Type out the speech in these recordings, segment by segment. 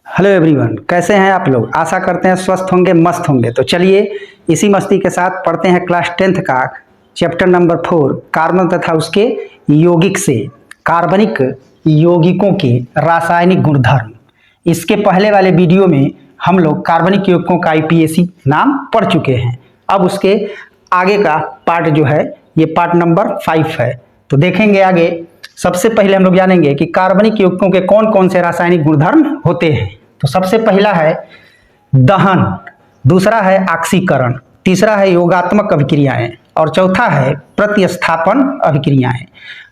Hello everyone, कैसे हैं आप लोग। आशा करते हैं स्वस्थ होंगे, मस्त होंगे। तो चलिए इसी मस्ती के साथ पढ़ते हैं क्लास 10th का चैप्टर नंबर 4 कार्बन तथा उसके यौगिक से कार्बनिक यौगिकों के रासायनिक गुणधर्म। इसके पहले वाले वीडियो में हम लोग कार्बनिक यौगिकों का आईपीएसी नाम पढ़ चुके हैं। अब उसके आगे का पार्ट जो है ये पार्ट नंबर 5 है। तो देखेंगे आगे। सबसे पहले हम लोग जानेंगे कि कार्बनिक यौगिकों के कौन कौन से रासायनिक गुणधर्म होते हैं। तो सबसे पहला है दहन, दूसरा है ऑक्सीकरण, तीसरा है योगात्मक अभिक्रियाएं और चौथा है प्रतिस्थापन अभिक्रियाएं।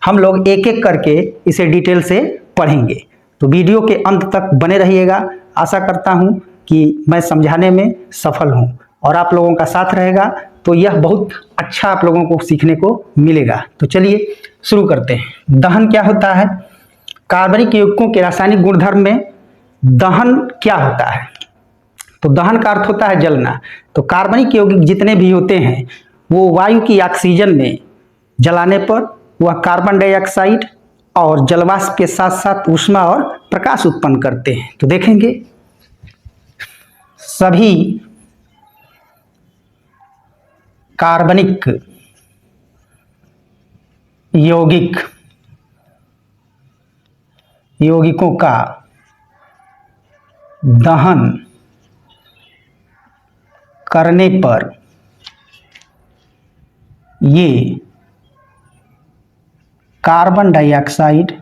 हम लोग एक एक करके इसे डिटेल से पढ़ेंगे। तो वीडियो के अंत तक बने रहिएगा। आशा करता हूं कि मैं समझाने में सफल हूं और आप लोगों का साथ रहेगा तो यह बहुत अच्छा आप लोगों को सीखने को मिलेगा। तो चलिए शुरू करते हैं। दहन क्या होता है? कार्बनिक यौगिकों के रासायनिक गुणधर्म में दहन क्या होता है? तो दहन का अर्थ होता है जलना। तो कार्बनिक यौगिक जितने भी होते हैं वो वायु की ऑक्सीजन में जलाने पर वह कार्बन डाइऑक्साइड और जलवाष्प के साथ साथ ऊष्मा और प्रकाश उत्पन्न करते हैं। तो देखेंगे सभी कार्बनिक यौगिकों का दहन करने पर ये कार्बन डाइऑक्साइड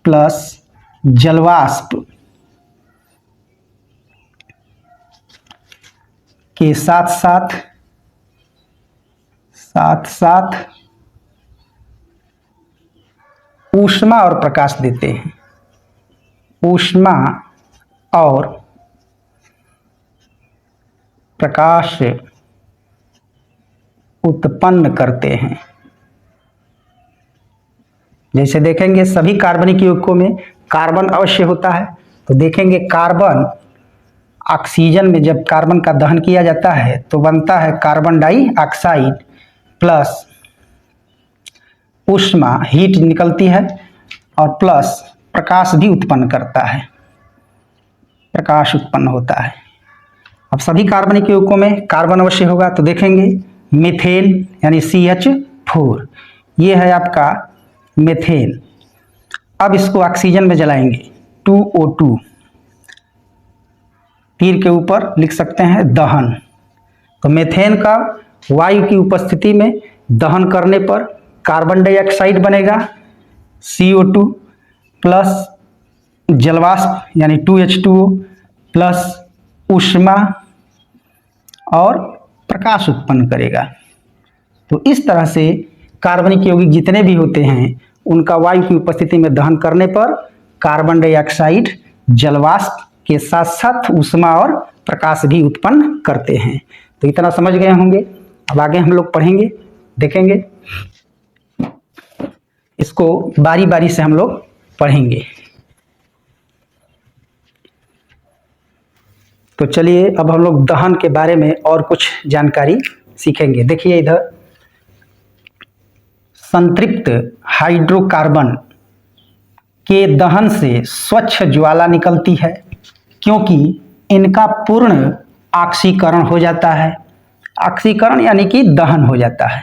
प्लस जलवाष्प के साथ साथ ऊष्मा और प्रकाश देते हैं। ऊष्मा और प्रकाश उत्पन्न करते हैं। जैसे देखेंगे सभी कार्बनिक यौगिकों में कार्बन अवश्य होता है। तो देखेंगे कार्बन ऑक्सीजन में जब कार्बन का दहन किया जाता है तो बनता है कार्बन डाइऑक्साइड प्लस ऊष्मा, हीट निकलती है और प्लस प्रकाश भी उत्पन्न करता है, प्रकाश उत्पन्न होता है। अब सभी कार्बनिक यौगिकों में कार्बन अवश्य होगा। तो देखेंगे मीथेन यानी CH4, ये है आपका मीथेन। अब इसको ऑक्सीजन में जलाएंगे 2O2, तीर के ऊपर लिख सकते हैं दहन। तो मीथेन का वायु की उपस्थिति में दहन करने पर कार्बन डाइऑक्साइड बनेगा CO2 प्लस जलवाष्प यानी 2H2O प्लस ऊष्मा और प्रकाश उत्पन्न करेगा। तो इस तरह से कार्बनिक यौगिक जितने भी होते हैं उनका वायु की उपस्थिति में दहन करने पर कार्बन डाइऑक्साइड जलवाष्प के साथ साथ ऊष्मा और प्रकाश भी उत्पन्न करते हैं। तो इतना समझ गए होंगे। अब आगे हम लोग पढ़ेंगे, देखेंगे इसको बारी बारी से हम लोग पढ़ेंगे। तो चलिए अब हम लोग दहन के बारे में और कुछ जानकारी सीखेंगे। देखिए इधर संतृप्त हाइड्रोकार्बन के दहन से स्वच्छ ज्वाला निकलती है क्योंकि इनका पूर्ण ऑक्सीकरण हो जाता है। ऑक्सीकरण यानी कि दहन हो जाता है।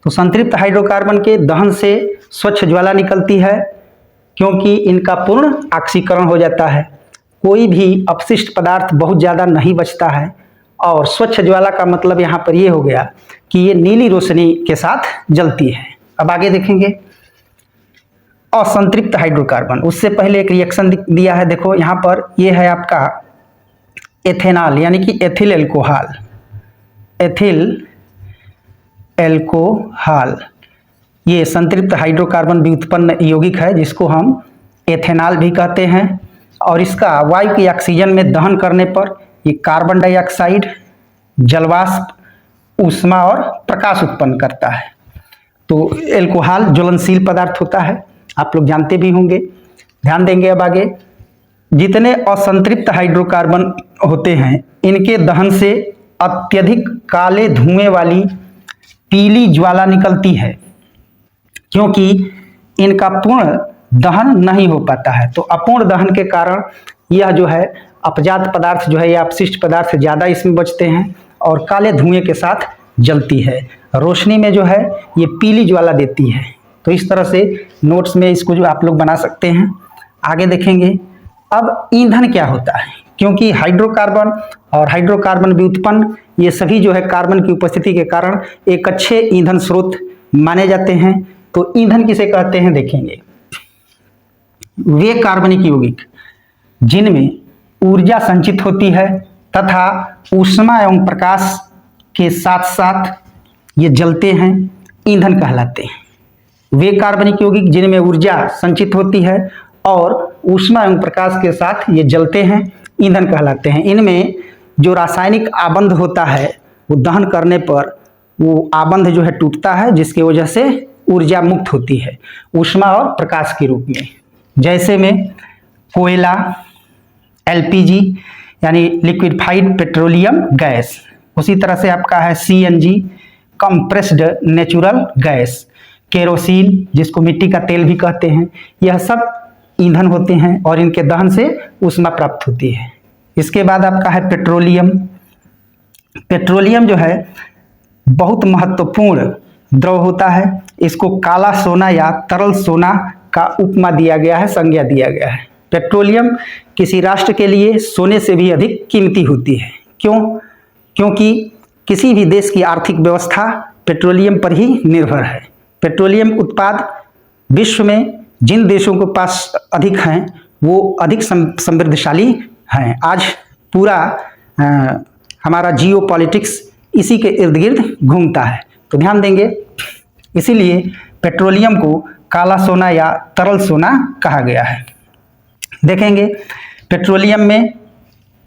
तो संतृप्त हाइड्रोकार्बन के दहन से स्वच्छ ज्वाला निकलती है क्योंकि इनका पूर्ण ऑक्सीकरण हो जाता है। कोई भी अपशिष्ट पदार्थ बहुत ज़्यादा नहीं बचता है और स्वच्छ ज्वाला का मतलब यहाँ पर ये हो गया कि ये नीली रोशनी के साथ जलती है। अब आगे देखेंगे असंतृप्त हाइड्रोकार्बन। उससे पहले एक रिएक्शन दिया है, देखो यहाँ पर ये है आपका एथेनॉल यानी कि एथिल एल्कोहल। एथिल एल्कोहल ये संतृप्त हाइड्रोकार्बन व्युत्पन्न यौगिक है जिसको हम एथेनॉल भी कहते हैं और इसका वायु की ऑक्सीजन में दहन करने पर ये कार्बन डाइऑक्साइड, जलवाष्प, ऊष्मा और प्रकाश उत्पन्न करता है। तो एल्कोहल ज्वलनशील पदार्थ होता है, आप लोग जानते भी होंगे। ध्यान देंगे अब आगे। जितने असंतृप्त हाइड्रोकार्बन होते हैं इनके दहन से अत्यधिक काले धुएं वाली पीली ज्वाला निकलती है क्योंकि इनका पूर्ण दहन नहीं हो पाता है। तो अपूर्ण दहन के कारण यह जो है अपजात पदार्थ जो है या अपशिष्ट पदार्थ ज़्यादा इसमें बचते हैं और काले धुएं के साथ जलती है। रोशनी में जो है ये पीली ज्वाला देती है। तो इस तरह से नोट्स में इसको जो आप लोग बना सकते हैं। आगे देखेंगे अब ईंधन क्या होता है, क्योंकि हाइड्रोकार्बन और हाइड्रोकार्बन व्युत्पन्न ये सभी जो है कार्बन की उपस्थिति के कारण एक अच्छे ईंधन स्रोत माने जाते हैं। तो ईंधन किसे कहते हैं देखेंगे। वे कार्बनिक यौगिक जिनमें ऊर्जा संचित होती है तथा ऊष्मा एवं प्रकाश के साथ साथ ये जलते हैं, ईंधन कहलाते हैं। वे कार्बनिक यौगिक जिनमें ऊर्जा संचित होती है और ऊष्मा एवं प्रकाश के साथ ये जलते हैं, ईंधन कहलाते हैं। इनमें जो रासायनिक आबंध होता है वो दहन करने पर वो आबंध जो है टूटता है, जिसकी वजह से ऊर्जा मुक्त होती है ऊष्मा और प्रकाश के रूप में। जैसे में कोयला, एलपीजी यानी लिक्विफाइड पेट्रोलियम गैस, उसी तरह से आपका है CNG compressed natural gas, kerosene जिसको मिट्टी का तेल भी कहते हैं, यह सब ईंधन होते हैं और इनके दहन से ऊष्मा प्राप्त होती है। इसके बाद आपका है पेट्रोलियम। पेट्रोलियम जो है बहुत महत्वपूर्ण द्रव होता है। इसको काला सोना या तरल सोना का उपमा दिया गया है, संज्ञा दिया गया है। पेट्रोलियम किसी राष्ट्र के लिए सोने से भी अधिक कीमती होती है। क्यों? क्योंकि किसी भी देश की आर्थिक व्यवस्था पेट्रोलियम पर ही निर्भर है। पेट्रोलियम उत्पाद विश्व में जिन देशों के पास अधिक हैं वो अधिक समृद्धशाली हैं। आज पूरा हमारा जियो पॉलिटिक्स इसी के इर्द गिर्द घूमता है। तो ध्यान देंगे, इसीलिए पेट्रोलियम को काला सोना या तरल सोना कहा गया है। देखेंगे पेट्रोलियम में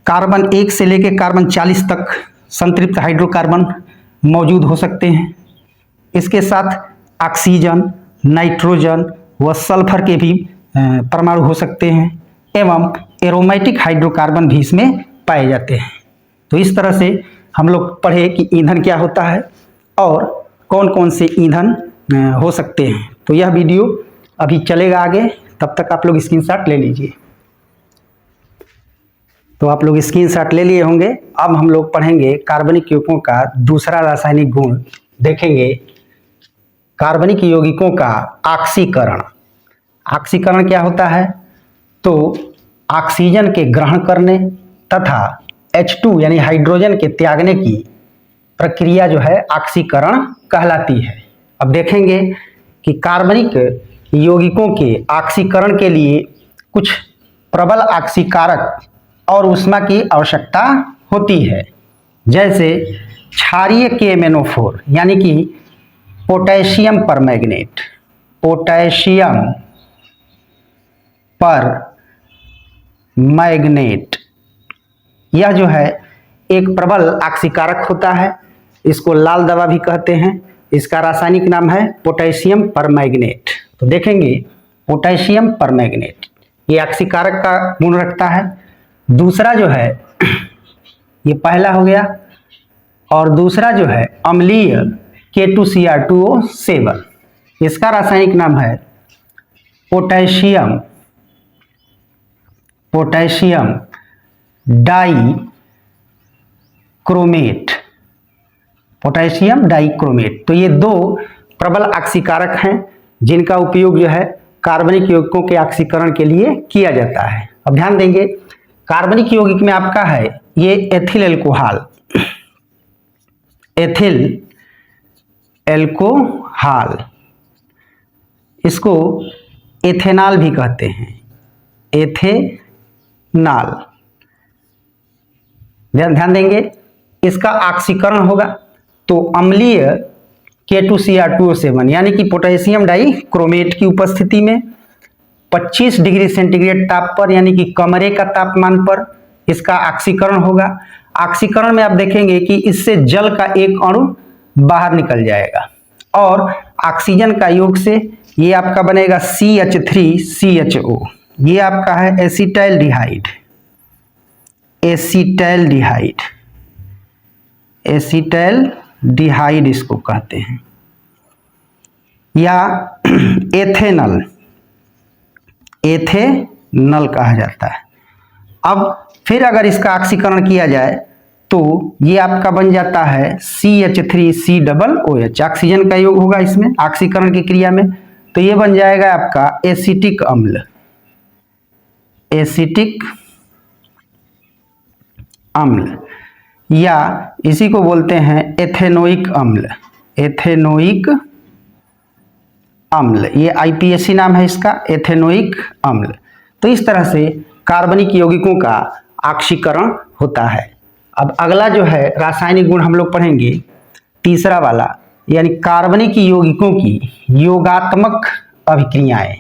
कार्बन 1 से लेकर कार्बन 40 तक संतृप्त हाइड्रोकार्बन मौजूद हो सकते हैं। इसके साथ ऑक्सीजन, नाइट्रोजन व सल्फर के भी परमाणु हो सकते हैं एवं एरोमेटिक हाइड्रोकार्बन भी इसमें पाए जाते हैं। तो इस तरह से हम लोग पढ़े कि ईंधन क्या होता है और कौन कौन से ईंधन हो सकते हैं। तो यह वीडियो अभी चलेगा आगे, तब तक आप लोग स्क्रीनशॉट ले लीजिए। तो आप लोग स्क्रीनशॉट ले लिए होंगे। अब हम लोग पढ़ेंगे कार्बनिक यौगिकों का दूसरा रासायनिक गुण। देखेंगे कार्बनिक यौगिकों का ऑक्सीकरण। ऑक्सीकरण क्या होता है? तो ऑक्सीजन के ग्रहण करने तथा H2 यानी हाइड्रोजन के त्यागने की प्रक्रिया जो है ऑक्सीकरण कहलाती है। अब देखेंगे कि कार्बनिक यौगिकों के ऑक्सीकरण के लिए कुछ प्रबल ऑक्सीकारक और ऊष्मा की आवश्यकता होती है। जैसे क्षारीय KMnO4 यानी कि पोटेशियम परमैंगनेट। पोटेशियम परमैंगनेट यह जो है एक प्रबल ऑक्सीकारक होता है। इसको लाल दवा भी कहते हैं। इसका रासायनिक नाम है पोटेशियम परमैंगनेट। तो देखेंगे पोटेशियम परमैंगनेट ये ऑक्सीकारक का गुण रखता है। दूसरा जो है ये पहला हो गया, और दूसरा जो है अम्लीय K2Cr2O7, इसका रासायनिक नाम है पोटेशियम डाइक्रोमेट। Potassium dichromate. तो ये दो प्रबल ऑक्सीकारक हैं जिनका उपयोग जो है कार्बनिक यौगिकों के ऑक्सीकरण के लिए किया जाता है। अब ध्यान देंगे कार्बनिक यौगिक में आपका है ये एथिल एल्कोहल। एथिल एल्कोहल इसको एथेनॉल भी कहते हैं। एथेनॉल ध्यान देंगे इसका ऑक्सीकरण होगा तो अम्लीय K2Cr2O7 यानी कि पोटेशियम डाइक्रोमेट की उपस्थिति में 25 डिग्री सेंटीग्रेड ताप पर यानी कि कमरे का तापमान पर इसका ऑक्सीकरण होगा। ऑक्सीकरण में आप देखेंगे कि इससे जल का एक अणु बाहर निकल जाएगा और ऑक्सीजन का योग से ये आपका बनेगा CH3CHO। ये आपका है एसिटाइलडिहाइड। एसिटाइलडिहाइड इसको कहते हैं, या एथेनॉल कहा जाता है। अब फिर अगर इसका ऑक्सीकरण किया जाए तो ये आपका बन जाता है CH3COOH, ऑक्सीजन का योग होगा इसमें ऑक्सीकरण की क्रिया में, तो ये बन जाएगा आपका एसिटिक अम्ल, एसिटिक अम्ल, या इसी को बोलते हैं एथेनोइक अम्ल, एथेनोइक अम्ल, ये IPAC नाम है इसका, एथेनोइक अम्ल। तो इस तरह से कार्बनिक यौगिकों का ऑक्सीकरण होता है। अब अगला जो है रासायनिक गुण हम लोग पढ़ेंगे, तीसरा वाला, यानी कार्बनिक यौगिकों की योगात्मक अभिक्रियाएं।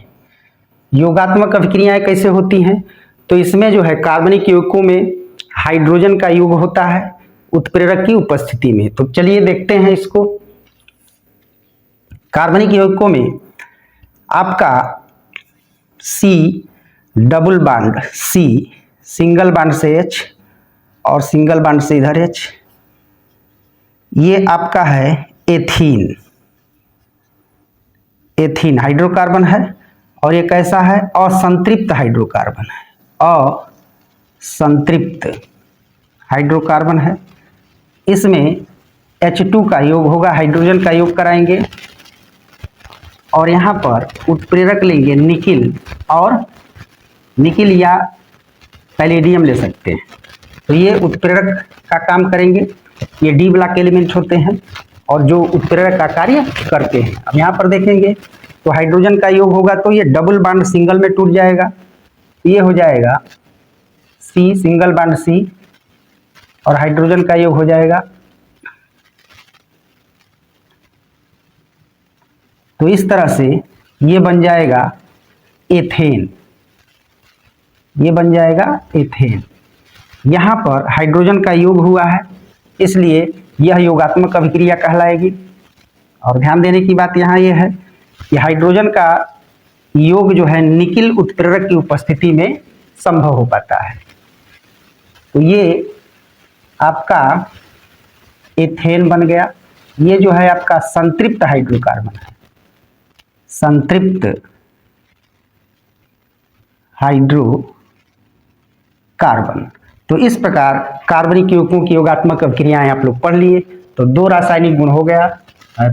योगात्मक अभिक्रियाएं कैसे होती हैं? तो इसमें जो है कार्बनिक यौगिकों में हाइड्रोजन का योग होता है उत्प्रेरक की उपस्थिति में। तो चलिए देखते हैं इसको। कार्बनिक यौगिकों में आपका C double bond C, single bond से H और सिंगल बॉन्ड से इधर H, ये आपका है एथीन, एथीन हाइड्रोकार्बन है, और ये कैसा है? असंतृप्त हाइड्रोकार्बन है, असंतृप्त हाइड्रोकार्बन है। इसमें H2 का योग होगा, हाइड्रोजन का योग कराएंगे, और यहाँ पर उत्प्रेरक लेंगे निकिल, और निकिल या पैलेडियम ले सकते हैं। तो ये उत्प्रेरक का काम करेंगे, ये डी ब्लॉक एलिमेंट होते हैं और जो उत्प्रेरक का कार्य करते हैं। अब यहाँ पर देखेंगे तो हाइड्रोजन का योग होगा तो ये डबल बॉन्ड सिंगल में टूट जाएगा, ये हो जाएगा C, सिंगल बॉन्ड C, और हाइड्रोजन का योग हो जाएगा, तो इस तरह से ये बन जाएगा एथेन, ये बन जाएगा एथेन। यहाँ पर हाइड्रोजन का योग हुआ है इसलिए यह योगात्मक अभिक्रिया कहलाएगी। और ध्यान देने की बात यहाँ ये है कि हाइड्रोजन का योग जो है निकिल उत्प्रेरक की उपस्थिति में संभव हो पाता है। तो ये आपका एथेन बन गया। ये जो है आपका संतृप्त हाइड्रोकार्बन है, संतृप्त हाइड्रोकार्बन। तो इस प्रकार कार्बनिक यौगिकों की योगात्मक अभिक्रियाएं आप लोग पढ़ लिए। तो 2 रासायनिक गुण हो गया,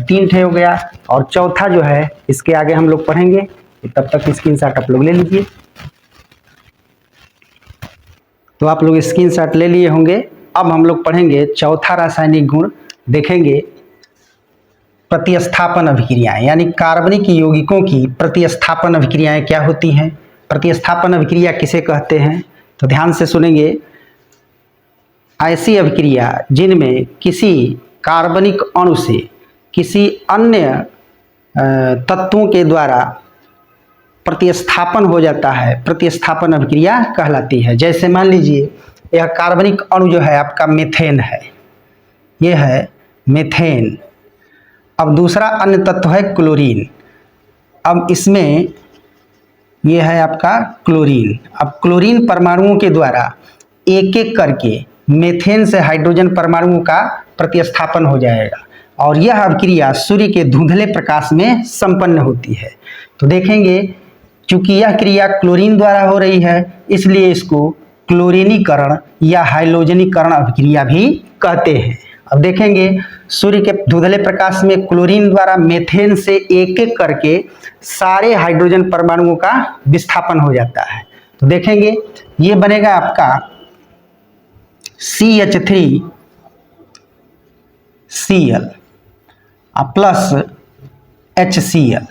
3 ठे हो गया, और चौथा जो है इसके आगे हम लोग पढ़ेंगे। तब तक स्क्रीनशॉट आप लोग ले लीजिए। तो आप लोग स्क्रीनशॉट ले लिए होंगे। अब हम लोग पढ़ेंगे चौथा रासायनिक गुण, देखेंगे प्रतिस्थापन अभिक्रियाएं, यानी कार्बनिक यौगिकों की प्रतिस्थापन अभिक्रियाएं क्या होती हैं, प्रतिस्थापन अभिक्रिया किसे कहते हैं। तो ध्यान से सुनेंगे। ऐसी अभिक्रिया जिनमें किसी कार्बनिक अणु से किसी अन्य तत्वों के द्वारा प्रतिस्थापन हो जाता है, प्रतिस्थापन अभिक्रिया कहलाती है। जैसे मान लीजिए यह कार्बनिक अणु जो है आपका मीथेन है, यह है मीथेन। अब दूसरा अन्य तत्व है क्लोरीन। अब इसमें यह है आपका क्लोरीन। अब क्लोरीन परमाणुओं के द्वारा एक एक करके मीथेन से हाइड्रोजन परमाणुओं का प्रतिस्थापन हो जाएगा, और यह अभिक्रिया सूर्य के धुंधले प्रकाश में संपन्न होती है। तो देखेंगे चूंकि यह क्रिया क्लोरीन द्वारा हो रही है इसलिए इसको क्लोरीनीकरण या हाइलोजनीकरण अभिक्रिया भी कहते हैं। अब देखेंगे सूर्य के धुंधले प्रकाश में क्लोरीन द्वारा मीथेन से एक एक करके सारे हाइड्रोजन परमाणुओं का विस्थापन हो जाता है। तो देखेंगे ये बनेगा आपका CH3Cl प्लस HCl।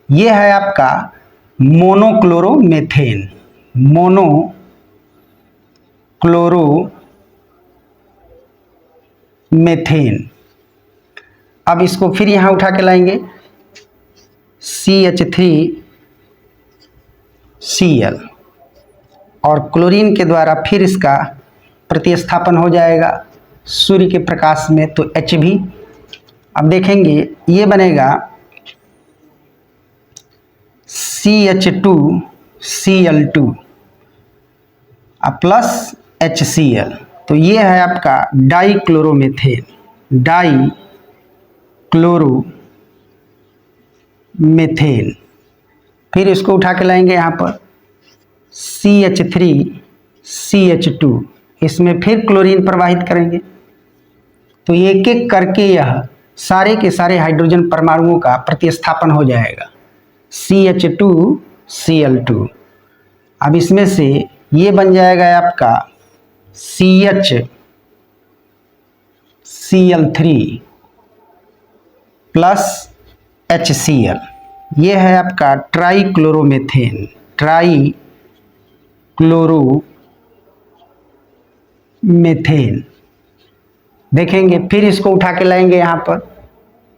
ये है आपका मोनोक्लोरोमेथेन, मोनोक्लोरोमेथेन। अब इसको फिर यहाँ उठा के लाएंगे CH3Cl, और क्लोरीन के द्वारा फिर इसका प्रतिस्थापन हो जाएगा सूर्य के प्रकाश में, तो Hb। अब देखेंगे ये बनेगा CH2Cl2 प्लस HCl। तो ये है आपका डाइक्लोरोमेथेन, डाइक्लोरोमेथेन। फिर इसको उठा के लाएंगे यहाँ पर CH3 CH2, इसमें फिर क्लोरीन प्रवाहित करेंगे तो एक एक करके यह सारे के सारे हाइड्रोजन परमाणुओं का प्रतिस्थापन हो जाएगा, CH2Cl2। अब इसमें से ये बन जाएगा आपका CHCl3 प्लस HCl, ये है आपका ट्राईक्लोरोमेथेन, ट्राईक्लोरोमेथेन। देखेंगे फिर इसको उठा के लाएंगे यहाँ पर,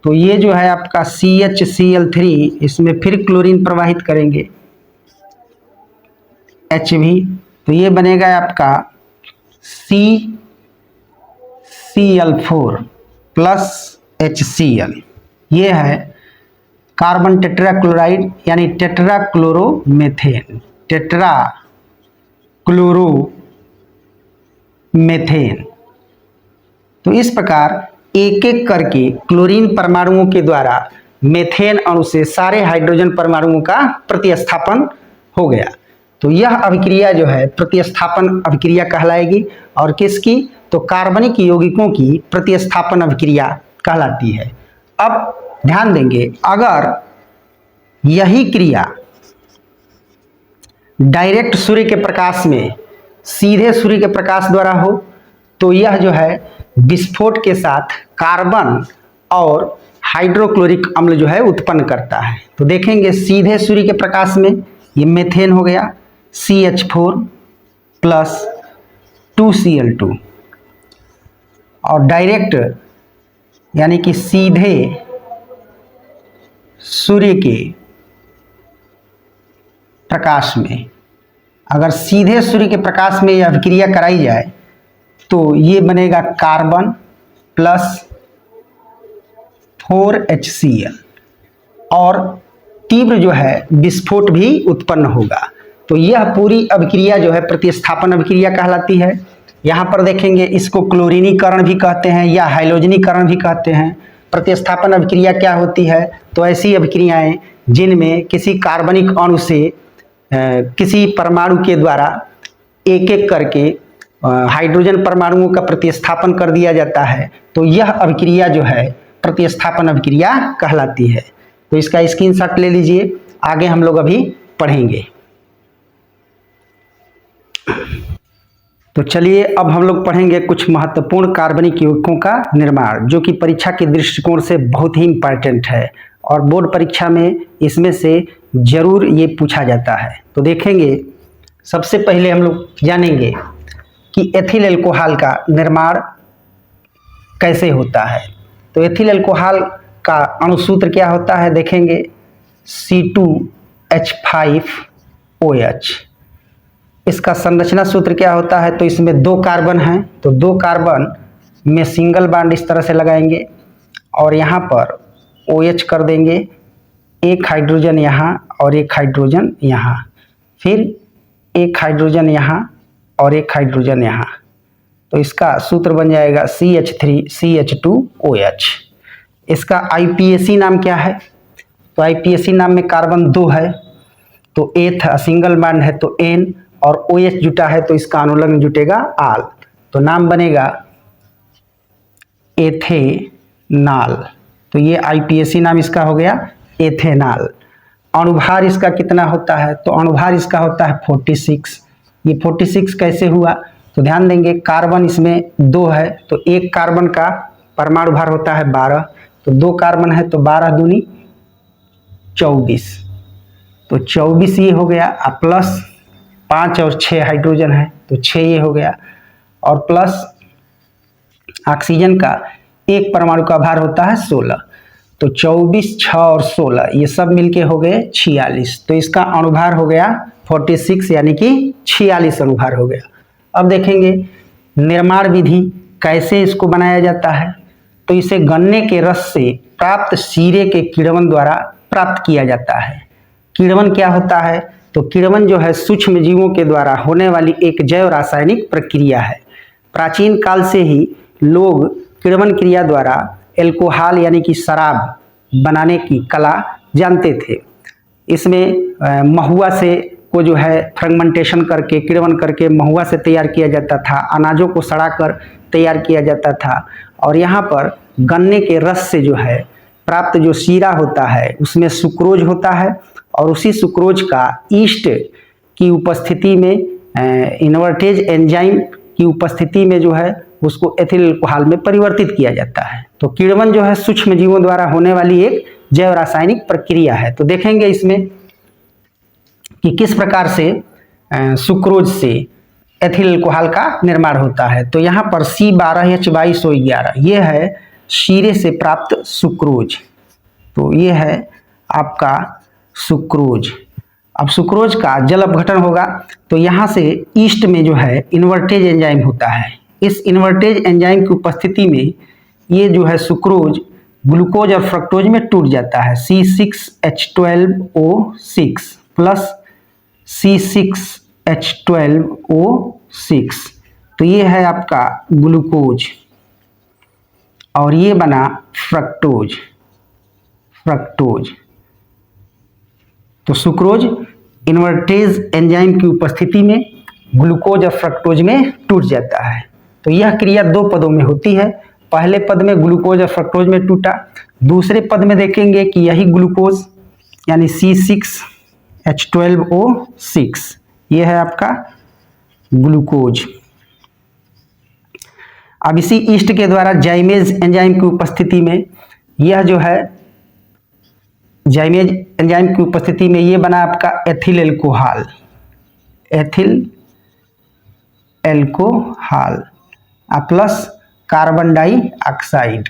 तो ये जो है आपका CHCl3, इसमें फिर क्लोरीन प्रवाहित करेंगे Hb, तो ये बनेगा आपका CCl4 प्लस HCl, ये है कार्बन टेट्राक्लोराइड यानी टेट्राक्लोरोमेथेन, टेट्राक्लोरोमेथेन। तो इस प्रकार एक एक करके क्लोरीन परमाणुओं के द्वारा मेथेन अणु से सारे हाइड्रोजन परमाणुओं का प्रतिस्थापन हो गया। तो यह अभिक्रिया जो है प्रतिस्थापन अभिक्रिया कहलाएगी, और किसकी, तो कार्बनिक यौगिकों की प्रतिस्थापन अभिक्रिया कहलाती है। अब ध्यान देंगे, अगर यही क्रिया डायरेक्ट सूर्य के प्रकाश में, सीधे सूर्य के प्रकाश द्वारा हो, तो यह जो है विस्फोट के साथ कार्बन और हाइड्रोक्लोरिक अम्ल जो है उत्पन्न करता है। तो देखेंगे सीधे सूर्य के प्रकाश में ये मेथेन हो गया CH4 प्लस 2Cl2, और डायरेक्ट यानी कि सीधे सूर्य के प्रकाश में, अगर सीधे सूर्य के प्रकाश में यह अभिक्रिया कराई जाए तो ये बनेगा कार्बन प्लस 4HCl, और तीव्र जो है विस्फोट भी उत्पन्न होगा। तो यह पूरी अभिक्रिया जो है प्रतिस्थापन अभिक्रिया कहलाती है। यहाँ पर देखेंगे इसको क्लोरीनीकरण भी कहते हैं या हाइलोजनीकरण भी कहते हैं। प्रतिस्थापन अभिक्रिया क्या होती है, तो ऐसी अभिक्रियाएं जिनमें किसी कार्बनिक अणु से किसी परमाणु के द्वारा एक एक करके हाइड्रोजन परमाणुओं का प्रतिस्थापन कर दिया जाता है, तो यह अभिक्रिया जो है प्रतिस्थापन अभिक्रिया कहलाती है। तो इसका स्क्रीनशॉट ले लीजिए, आगे हम लोग अभी पढ़ेंगे। तो चलिए अब हम लोग पढ़ेंगे कुछ महत्वपूर्ण कार्बनिक यौगिकों का निर्माण, जो कि परीक्षा के दृष्टिकोण से बहुत ही इम्पॉर्टेंट है और बोर्ड परीक्षा में इसमें से जरूर ये पूछा जाता है। तो देखेंगे, सबसे पहले हम लोग जानेंगे कि एथिल अल्कोहल का निर्माण कैसे होता है। तो एथिल अल्कोहल का अणुसूत्र क्या होता है, देखेंगे C2H5OH। इसका संरचना सूत्र क्या होता है, तो इसमें 2 कार्बन हैं, तो 2 कार्बन में सिंगल बॉन्ड इस तरह से लगाएंगे और यहाँ पर OH कर देंगे, एक हाइड्रोजन यहाँ और एक हाइड्रोजन यहाँ, फिर एक हाइड्रोजन यहाँ और एक हाइड्रोजन यहाँ। तो इसका सूत्र बन जाएगा CH3CH2OH। इसका IPAC नाम क्या है, तो IPAC नाम में कार्बन 2 है, तो एथ सिंगल बॉन्ड है तो N, और OH जुटा है तो इसका अनुलग्न जुटेगा आल, तो नाम बनेगा एथेनाल। तो ये IPAC नाम इसका हो गया एथेनाल। अणुभार इसका कितना होता है, तो अणुभार इसका होता है 46। ये 46 कैसे हुआ, तो ध्यान देंगे कार्बन इसमें 2 है, तो एक कार्बन का परमाणु भार होता है 12, तो 2 कार्बन है तो 12 दूनी 24, तो 24 ये हो गया, और प्लस 5 और 6 हाइड्रोजन है तो 6 ये हो गया, और प्लस ऑक्सीजन का एक परमाणु का भार होता है 16, तो 24, 6 और 16 ये सब मिलके हो गए 46। तो इसका अणुभार हो गया 46 यानी कि 46 अणुभार हो गया। अब देखेंगे निर्माण विधि कैसे इसको बनाया जाता है, तो इसे गन्ने के रस से प्राप्त शीरे के किण्वन द्वारा प्राप्त किया जाता है। किण्वन क्या होता है, तो किण्वन जो है सूक्ष्म जीवों के द्वारा होने वाली एक जैव रासायनिक प्रक्रिया है। प्राचीन काल से ही लोग किण्वन क्रिया द्वारा अल्कोहल यानी कि शराब बनाने की कला जानते थे। इसमें महुआ से को जो है फ्रेगमेंटेशन करके, किण्वन करके महुआ से तैयार किया जाता था, अनाजों को सड़ाकर तैयार किया जाता था। और यहाँ पर गन्ने के रस से जो है प्राप्त जो शीरा होता है उसमें सुक्रोज होता है, और उसी सुक्रोज का ईस्ट की उपस्थिति में इन्वर्टेज एंजाइम की उपस्थिति में जो है उसको एथिल अल्कोहल में परिवर्तित किया जाता है। तो किण्वन जो है सूक्ष्म जीवों द्वारा होने वाली एक जैव रासायनिक प्रक्रिया है। तो देखेंगे इसमें कि किस प्रकार से सुक्रोज से एथिल अल्कोहल का निर्माण होता है। तो यहाँ पर C12H22O11 ये है शीरे से प्राप्त सुक्रोज। तो ये है आपका सुक्रोज। अब सुक्रोज का जल अपघटन होगा तो यहाँ से ईस्ट में जो है इन्वर्टेज एंजाइम होता है। इस इन्वर्टेज एंजाइम की उपस्थिति में ये जो है सुक्रोज ग्लूकोज और फ्रक्टोज में टूट जाता है। C6H12O6 प्लस C6H12O6, तो ये है आपका ग्लूकोज और ये बना फ्रक्टोज। तो सुक्रोज इन्वर्टेज एंजाइम की उपस्थिति में ग्लूकोज और फ्रक्टोज में टूट जाता है। तो यह क्रिया दो पदों में होती है। पहले पद में ग्लूकोज और फ्रक्टोज में टूटा, दूसरे पद में देखेंगे कि यही ग्लूकोज यानी C6H12O6 ये है आपका ग्लूकोज। अब इसी ईस्ट के द्वारा जाइमेज एंजाइम की उपस्थिति में यह जो है जाइमेज एंजाइम की उपस्थिति में ये बना आपका ethyl alcohol plus carbon dioxide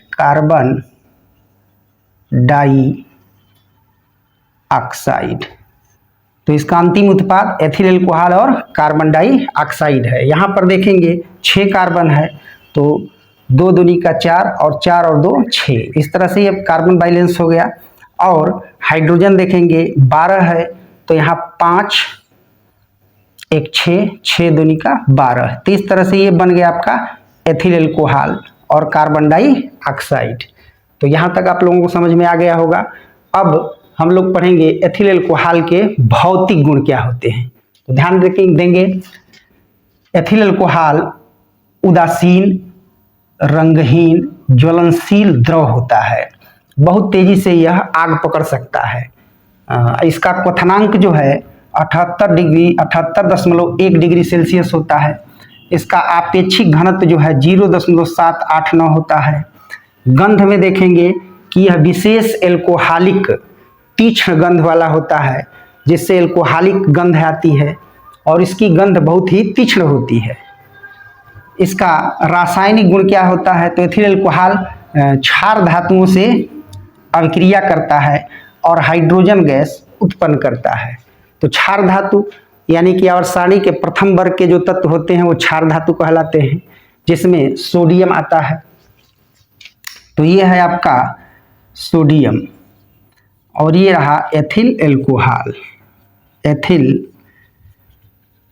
तो इसका अंतिम उत्पाद एथिल अल्कोहल और कार्बन डाइऑक्साइड है। यहाँ पर देखेंगे 6 कार्बन है तो 2 दूनी का 4 और 4 और 2 6, इस तरह से ये कार्बन बैलेंस हो गया। और हाइड्रोजन देखेंगे 12 है तो यहाँ 5 1 6, 6 दूनी का 12, तो इस तरह से ये बन गया आपका एथिल अल्कोहल और कार्बन डाइऑक्साइड। तो यहाँ तक आप लोगों को समझ में आ गया होगा। अब हम लोग पढ़ेंगे एथिल अल्कोहल के भौतिक गुण क्या होते हैं। तो ध्यान देंगे एथिल अल्कोहल उदासीन, रंगहीन, ज्वलनशील द्रव होता है। बहुत तेजी से यह आग पकड़ सकता है। इसका क्वथनांक जो है 78.1 डिग्री सेल्सियस होता है। इसका आपेक्षिक घनत्व जो है 0.789 होता है। गंध में देखेंगे कि यह विशेष एल्कोहलिक तीक्ष्ण गंध वाला होता है, जिससे एल्कोहलिक गंध आती है और इसकी गंध बहुत ही तीक्ष्ण होती है। इसका रासायनिक गुण क्या होता है, तो एथिल अल्कोहल क्षार धातुओं से अभिक्रिया करता है और हाइड्रोजन गैस उत्पन्न करता है। तो क्षार धातु यानी कि आवर्त सारणी के प्रथम वर्ग के जो तत्व होते हैं वो क्षार धातु कहलाते हैं, जिसमें सोडियम आता है। तो ये है आपका सोडियम और ये रहा एथिल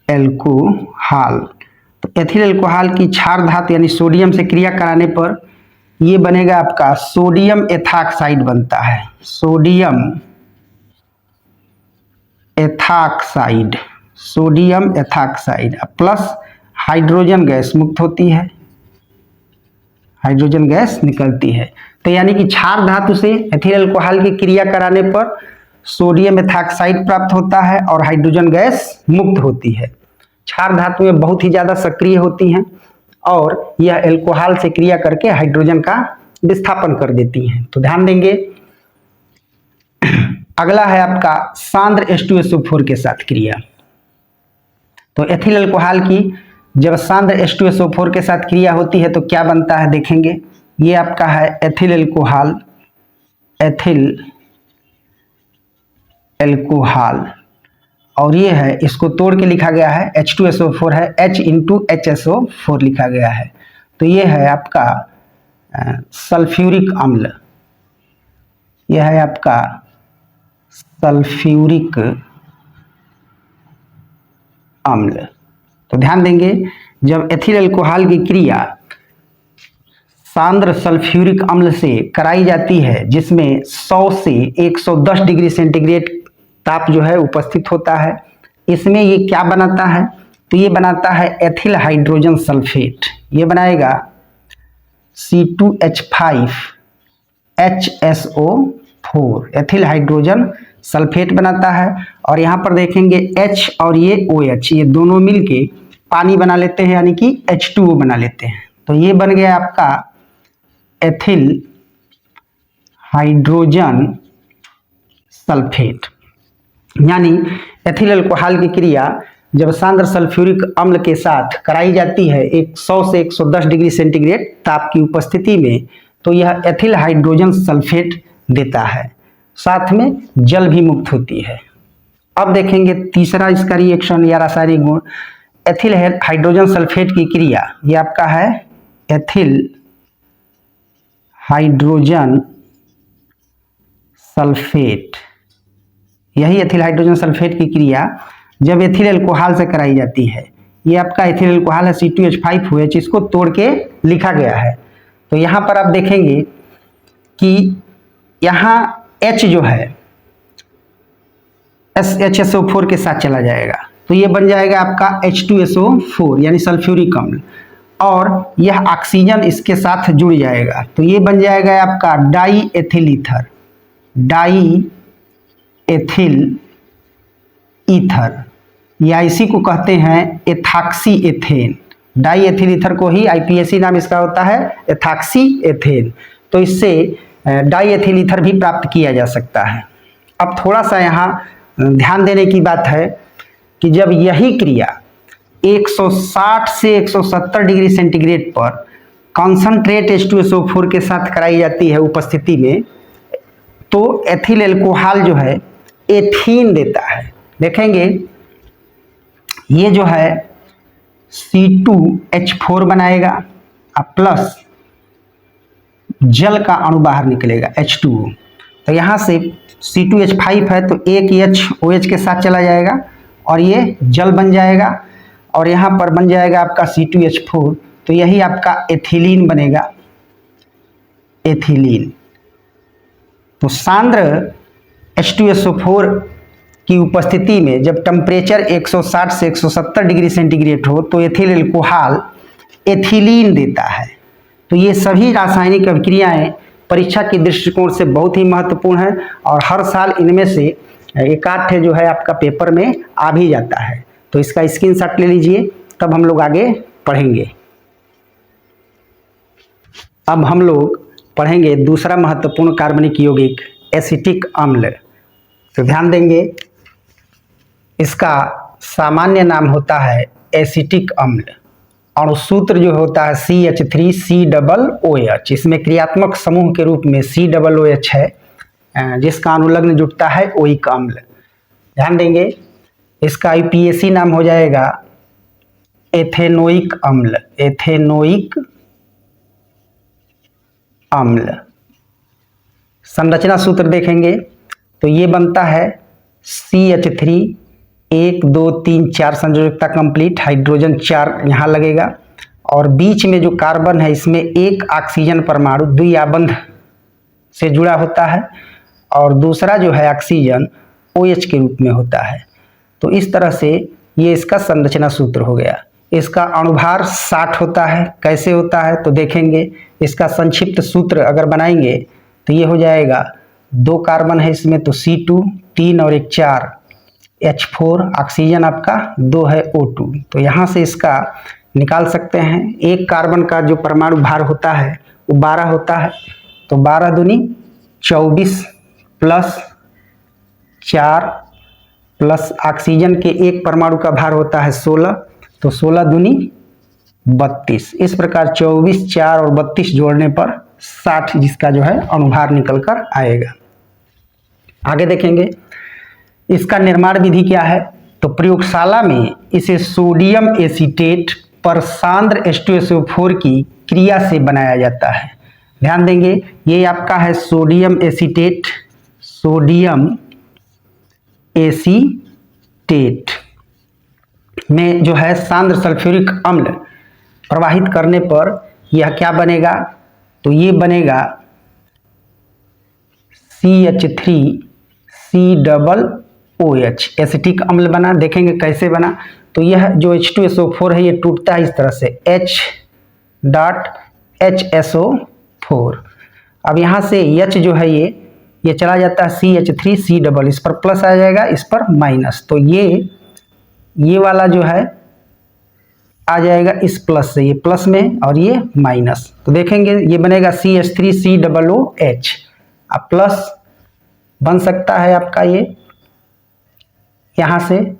अल्कोहल। तो एथिल अल्कोहल की क्षार धातु यानी सोडियम से क्रिया कराने पर ये बनेगा आपका सोडियम एथॉक्साइड बनता है। Sodium ethoxide plus hydrogen gas मुक्त होती है, हाइड्रोजन गैस निकलती है। तो यानी कि क्षार धातु से एथिल अल्कोहल की क्रिया कराने पर सोडियम एथॉक्साइड प्राप्त होता है और हाइड्रोजन गैस मुक्त होती है। क्षार धातुएं बहुत ही ज़्यादा सक्रिय होती हैं और यह अल्कोहल से क्रिया करके हाइड्रोजन का विस्थापन कर देती हैं। तो ध्यान देंगे। अगला है आपका सांद्र H2SO4 के साथ क्रिया। तो एथिल अल्कोहल की जब सांद्र H2SO4 के साथ क्रिया होती है तो क्या बनता है देखेंगे। ये आपका है एथिल अल्कोहल और ये है, इसको तोड़ के लिखा गया है H2SO4 है, H×HSO4 लिखा गया है। तो ये है आपका सल्फ्यूरिक अम्ल, यह है आपका सल्फ्यूरिक अम्ल। तो ध्यान देंगे जब एथिल अल्कोहल की क्रिया सांद्र सल्फ्यूरिक अम्ल से कराई जाती है, जिसमें 100 से 110 डिग्री सेंटीग्रेड ताप जो है उपस्थित होता है, इसमें ये क्या बनाता है, तो ये बनाता है एथिल हाइड्रोजन सल्फेट। ये बनाएगा C2H5HSO4, एथिल हाइड्रोजन सल्फेट बनाता है। और यहाँ पर देखेंगे H और ये OH, ये दोनों मिलके पानी बना लेते हैं, यानी कि H2O बना लेते हैं। तो ये बन गया आपका एथिल हाइड्रोजन सल्फेट। यानी एथिल अल्कोहल की क्रिया जब सांद्र सल्फ्यूरिक अम्ल के साथ कराई जाती है 100 से 110 डिग्री सेंटीग्रेड ताप की उपस्थिति में, तो यह एथिल हाइड्रोजन सल्फेट देता है, साथ में जल भी मुक्त होती है। अब देखेंगे तीसरा इसका रिएक्शन या रासायनिक गुण, एथिल हाइड्रोजन सल्फेट की क्रिया। ये आपका है एथिल हाइड्रोजन सल्फेट। यही एथिल हाइड्रोजन सल्फेट की क्रिया जब एथिल अल्कोहल से कराई जाती है। ये आपका एथिल अल्कोहल है C2H5OH, इसको तोड़ के लिखा गया है। तो यहाँ पर आप देखेंगे कि यहाँ H जो है HSO4 के साथ चला जाएगा, तो ये बन जाएगा आपका H2SO4 यानी सल्फ्यूरिक अम्ल, और यह ऑक्सीजन इसके साथ जुड़ जाएगा, तो ये बन जाएगा आपका die ethyl ether. Die ethyl ether, या इसी को कहते हैं ethoxy ethane. Die ethyl ether को ही IPAC नाम इसका होता है एथॉक्सी एथेन। तो इससे डाई एथिल ईथर भी प्राप्त किया जा सकता है। अब थोड़ा सा यहाँ ध्यान देने की बात है कि जब यही क्रिया 160 से 170 डिग्री सेंटीग्रेड पर कॉन्सनट्रेट H2SO4 के साथ कराई जाती है उपस्थिति में, तो एथिल अल्कोहल जो है एथीन देता है। देखेंगे ये जो है C2H4 बनाएगा और प्लस जल का अणु बाहर निकलेगा H2O। तो यहाँ से C2H5 है तो एक OH के साथ चला जाएगा और ये जल बन जाएगा, और यहाँ पर बन जाएगा आपका C2H4, तो यही आपका एथिलीन बनेगा, एथिलीन। तो सांद्र H2SO4 की उपस्थिति में जब टेम्परेचर 160 से 170 डिग्री सेंटीग्रेड हो तो एथिल अल्कोहल एथिलीन देता है। तो ये सभी रासायनिक अभिक्रियाएं परीक्षा के दृष्टिकोण से बहुत ही महत्वपूर्ण है, और हर साल इनमें से एक आध जो है आपका पेपर में आ भी जाता है। तो इसका स्क्रीनशॉट ले लीजिए, तब हम लोग आगे पढ़ेंगे। अब हम लोग पढ़ेंगे दूसरा महत्वपूर्ण कार्बनिक यौगिक एसिटिक अम्ल। तो ध्यान देंगे, इसका सामान्य नाम होता है एसिटिक अम्ल। अणुसूत्र जो होता है CH3COOH, इसमें क्रियात्मक समूह के रूप में COOH है, जिसका अनुलग्न जुटता है ओइक अम्ल। ध्यान देंगे, इसका IPAC नाम हो जाएगा एथेनोइक अम्ल, एथेनोइक अम्ल। संरचना सूत्र देखेंगे तो ये बनता है CH3 1 2 3 4 संयोजकता कंप्लीट, हाइड्रोजन 4 यहाँ लगेगा, और बीच में जो कार्बन है इसमें एक ऑक्सीजन परमाणु द्विआबंध से जुड़ा होता है, और दूसरा जो है ऑक्सीजन OH के रूप में होता है। तो इस तरह से ये इसका संरचना सूत्र हो गया। इसका अणुभार 60 होता है। कैसे होता है तो देखेंगे, इसका संक्षिप्त सूत्र अगर बनाएंगे तो ये हो जाएगा, 2 कार्बन है इसमें तो C2, 3 और 1 4, H4, ऑक्सीजन आपका 2 है O2। तो यहाँ से इसका निकाल सकते हैं। एक कार्बन का जो परमाणु भार होता है वो 12 होता है, तो 12 दूनी 24 प्लस 4 प्लस ऑक्सीजन के एक परमाणु का भार होता है 16, तो 16 दूनी 32। इस प्रकार 24, 4 और 32 जोड़ने पर 60 जिसका जो है अणुभार निकल कर आएगा। आगे देखेंगे इसका निर्माण विधि क्या है, तो प्रयोगशाला में इसे सोडियम एसीटेट पर सांद्र H2SO4 की क्रिया से बनाया जाता है। ध्यान देंगे, ये आपका है सोडियम एसीटेट, सोडियम एसीटेट में जो है सांद्र सल्फ्यूरिक अम्ल प्रवाहित करने पर यह क्या बनेगा, तो ये बनेगा CH3COOH OH एसिटिक अम्ल बना। देखेंगे कैसे बना। तो यह जो H2SO4 है ये टूटता है इस तरह से H.HSO4। अब यहाँ से H जो है ये चला जाता है CH3C डबल, इस पर प्लस आ जाएगा, इस पर माइनस। तो ये वाला जो है आ जाएगा इस प्लस से, ये प्लस में और ये माइनस। तो देखेंगे ये बनेगा CH3COOH। अब प्लस बन सकता है आपका ये यहाँ से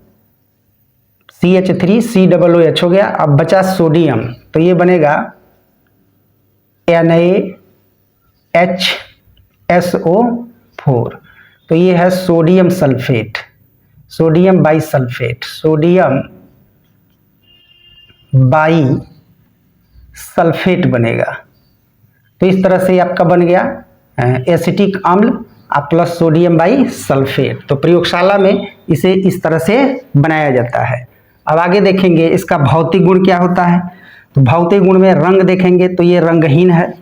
CH3COOH हो गया। अब बचा सोडियम, तो ये बनेगा NaHSO4। तो ये है sodium sulphate, sodium bisulphate, sodium bisulphate बनेगा। तो इस तरह से आपका बन गया एसिटिक अम्ल प्लस सोडियम बाई सल्फेट। तो प्रयोगशाला में इसे इस तरह से बनाया जाता है। अब आगे देखेंगे इसका भौतिक गुण क्या होता है। तो भौतिक गुण में रंग देखेंगे तो ये रंगहीन है।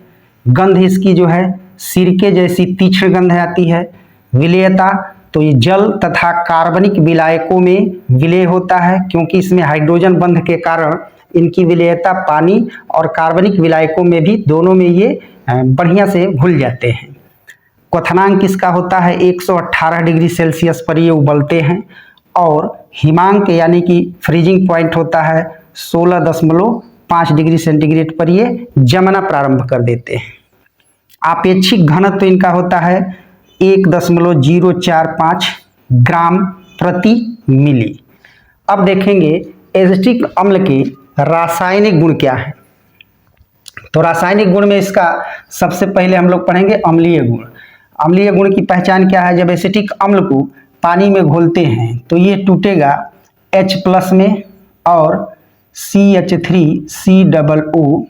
गंध इसकी जो है सिरके जैसी तीक्ष्ण गंध आती है। विलेयता, तो ये जल तथा कार्बनिक विलायकों में विलेय होता है, क्योंकि इसमें हाइड्रोजन बंध के कारण इनकी विलेयता पानी और कार्बनिक विलायकों में भी, दोनों में ये बढ़िया से घुल जाते हैं। क्वथनांक इसका होता है 118 डिग्री सेल्सियस पर ये उबलते हैं। और हिमांक यानी कि फ्रीजिंग पॉइंट होता है 16.5 डिग्री सेंटीग्रेड पर ये जमना प्रारंभ कर देते हैं। आपेक्षिक घनत्व तो इनका होता है 1.045 ग्राम प्रति मिली। अब देखेंगे एसिटिक अम्ल के रासायनिक गुण क्या है। तो रासायनिक गुण में इसका सबसे पहले हम लोग पढ़ेंगे अम्लीय गुण। अम्लीय गुण की पहचान क्या है। जब एसिटिक अम्ल को पानी में घोलते हैं तो ये टूटेगा H प्लस में और CH3COO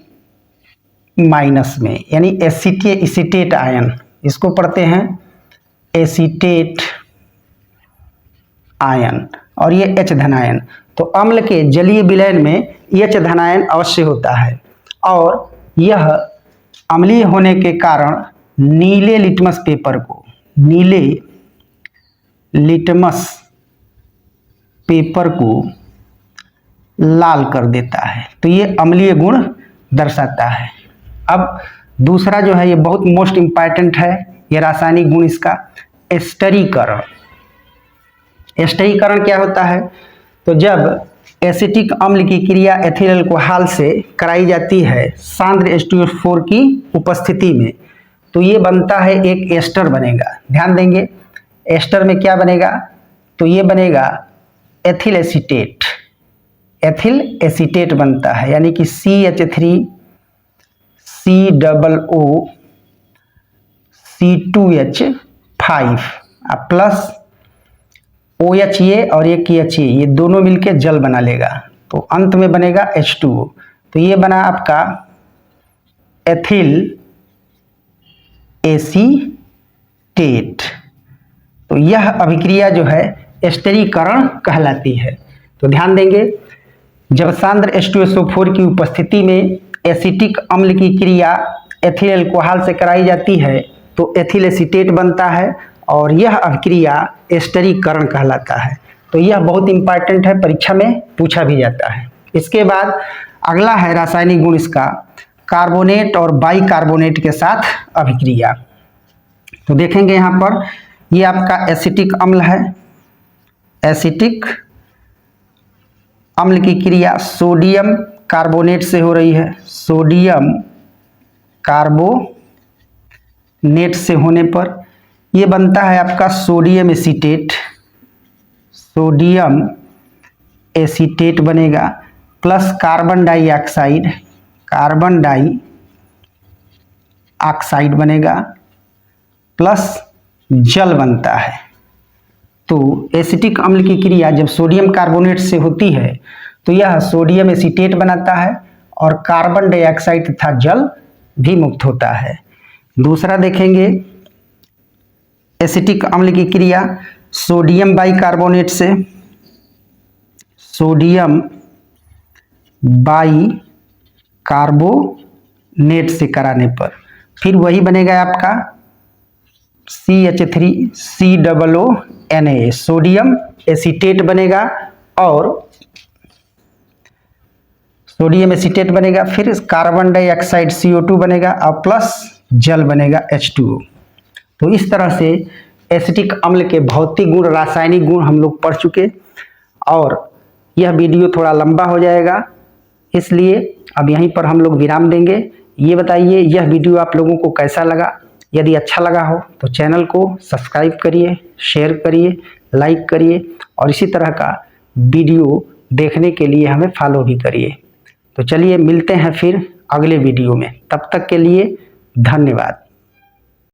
माइनस में, यानी एसीटेट आयन, इसको पढ़ते हैं एसीटेट आयन, और ये H धनायन। तो अम्ल के जलीय विलयन में H धनायन अवश्य होता है। और यह अम्लीय होने के कारण नीले लिटमस पेपर को, नीले लिटमस पेपर को लाल कर देता है। तो ये अम्लीय गुण दर्शाता है। अब दूसरा जो है ये बहुत मोस्ट इंपॉर्टेंट है, ये रासायनिक गुण इसका एस्टरीकरण। एस्टरीकरण क्या होता है। तो जब एसिटिक अम्ल की क्रिया एथिल अल्कोहल से कराई जाती है सांद्र H2SO4 की उपस्थिति में, तो ये बनता है एक एस्टर बनेगा। ध्यान देंगे एस्टर में क्या बनेगा। तो ये बनेगा एथिल एसीटेट, एथिल एसीटेट बनता है, यानी कि CH3COO C2H5 प्लस OH ये और एक H ये दोनों मिलके जल बना लेगा। तो अंत में बनेगा H2O। तो ये बना आपका एथिल एसीटेट। तो यह अभिक्रिया जो है एस्टरीकरण कहलाती है। तो ध्यान देंगे जब सांद्र H2SO4 की उपस्थिति में एसिटिक अम्ल की क्रिया एथिल अल्कोहल से कराई जाती है तो एथिल एसीटेट बनता है, और यह अभिक्रिया एस्टरीकरण कहलाता है। तो यह बहुत इंपॉर्टेंट है, परीक्षा में पूछा भी जाता है। इसके बाद अगला है रासायनिक गुण इसका कार्बोनेट और बाइकार्बोनेट के साथ अभिक्रिया। तो देखेंगे यहाँ पर ये आपका एसिटिक अम्ल है। एसिटिक अम्ल की क्रिया सोडियम कार्बोनेट से हो रही है। सोडियम कार्बोनेट से होने पर ये बनता है आपका सोडियम एसीटेट। सोडियम एसीटेट बनेगा plus carbon dioxide, carbon dioxide बनेगा प्लस जल बनता है। तो एसिटिक अम्ल की क्रिया जब सोडियम कार्बोनेट से होती है तो यह सोडियम एसीटेट बनाता है और कार्बन डाइऑक्साइड तथा जल भी मुक्त होता है। दूसरा देखेंगे एसिटिक अम्ल की क्रिया सोडियम बाइकार्बोनेट से, सोडियम बाइकार्बोनेट से कराने पर फिर वही बनेगा आपका CH3COONA सोडियम एसीटेट बनेगा, और सोडियम एसीटेट बनेगा, फिर कार्बन डाइऑक्साइड CO2 बनेगा और प्लस जल बनेगा H2O। तो इस तरह से एसिटिक अम्ल के भौतिक गुण, रासायनिक गुण हम लोग पढ़ चुके, और यह वीडियो थोड़ा लंबा हो जाएगा, इसलिए अब यहीं पर हम लोग विराम देंगे। ये बताइए यह वीडियो आप लोगों को कैसा लगा? यदि अच्छा लगा हो तो चैनल को सब्सक्राइब करिए, शेयर करिए, लाइक करिए, और इसी तरह का वीडियो देखने के लिए हमें फॉलो भी करिए। तो चलिए मिलते हैं फिर अगले वीडियो में, तब तक के लिए धन्यवाद।